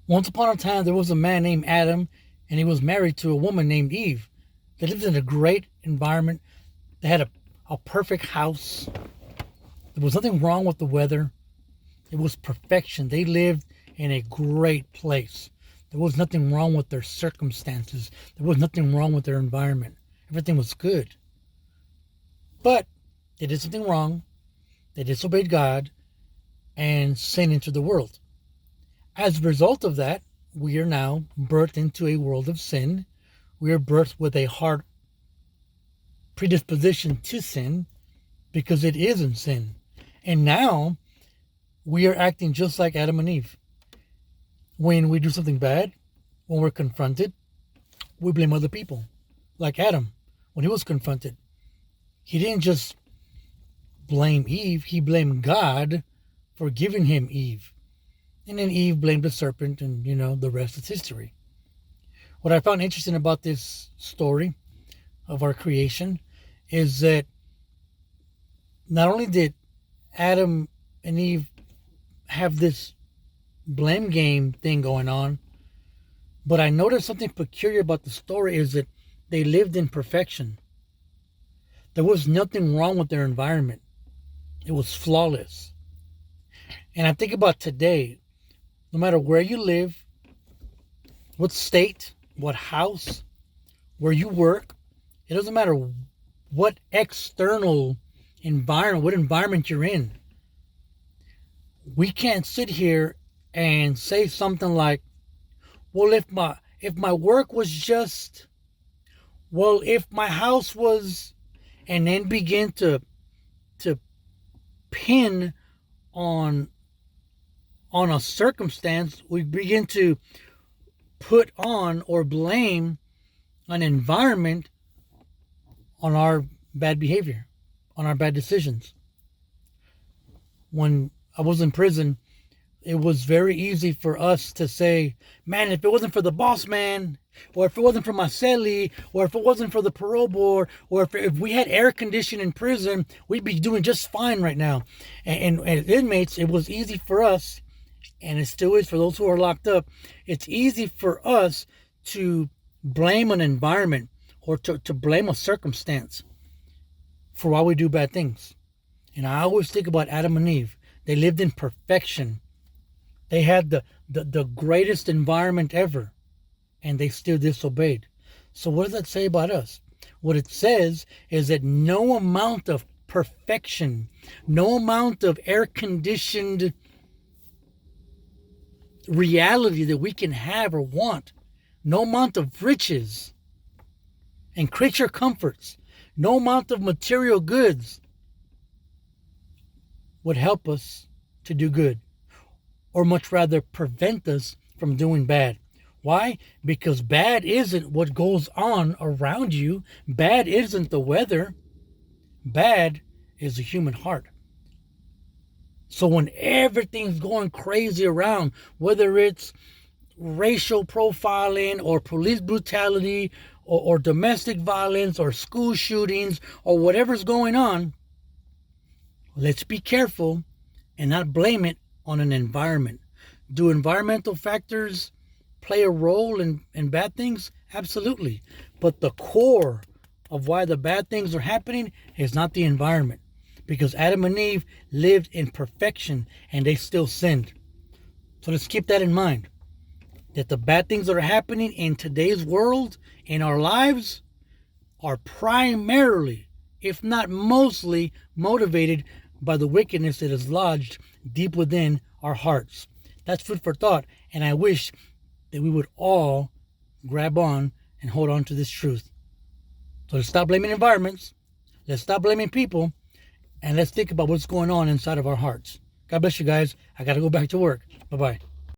Once upon a time, there was a man named Adam, and he was married to a woman named Eve. They lived in a great environment. They had a perfect house. There was nothing wrong with the weather. It was perfection. They lived in a great place. There was nothing wrong with their circumstances. There was nothing wrong with their environment. Everything was good. But they did something wrong. They disobeyed God, and sin entered the world. As a result of that, we are now birthed into a world of sin. We are birthed with a heart predisposition to sin because it is in sin. And now we are acting just like Adam and Eve. When we do something bad, when we're confronted, we blame other people. Like Adam, when he was confronted, he didn't just blame Eve, he blamed God for giving him Eve. And then Eve blamed the serpent, and the rest is history. What I found interesting about this story of our creation is that not only did Adam and Eve have this blame game thing going on, but I noticed something peculiar about the story is that they lived in perfection. There was nothing wrong with their environment. It was flawless. And I think about today, no matter where you live, what state, what house, where you work, it doesn't matter what external environment, what environment you're in. We can't sit here and say something like, well, if my work was just, well, if my house was, and then begin to pin on a circumstance. We begin to put on or blame an environment on our bad behavior, on our bad decisions. When I was in prison, it was very easy for us to say, man, if it wasn't for the boss man, or if it wasn't for my cellie, or if it wasn't for the parole board, or if we had air conditioning in prison, we'd be doing just fine right now. And as inmates, it was easy for us, and it still is for those who are locked up, it's easy for us to blame an environment or to blame a circumstance for why we do bad things. And I always think about Adam and Eve. They lived in perfection. They had the greatest environment ever, and they still disobeyed. So what does that say about us? What it says is that no amount of perfection, no amount of air-conditioned reality that we can have or want, no amount of riches and creature comforts, no amount of material goods would help us to do good, or much rather prevent us from doing bad. Why? Because bad isn't what goes on around you. Bad isn't the weather. Bad is the human heart. So when everything's going crazy around, whether it's racial profiling or police brutality or domestic violence or school shootings or whatever's going on, let's be careful and not blame it on an environment. Do environmental factors play a role in bad things? Absolutely. But the core of why the bad things are happening is not the environment. Because Adam and Eve lived in perfection and they still sinned. So let's keep that in mind. That the bad things that are happening in today's world, in our lives, are primarily, if not mostly, motivated by the wickedness that is lodged deep within our hearts. That's food for thought, and I wish that we would all grab on and hold on to this truth. So let's stop blaming environments, let's stop blaming people, and let's think about what's going on inside of our hearts. God bless you guys. I got to go back to work. Bye-bye.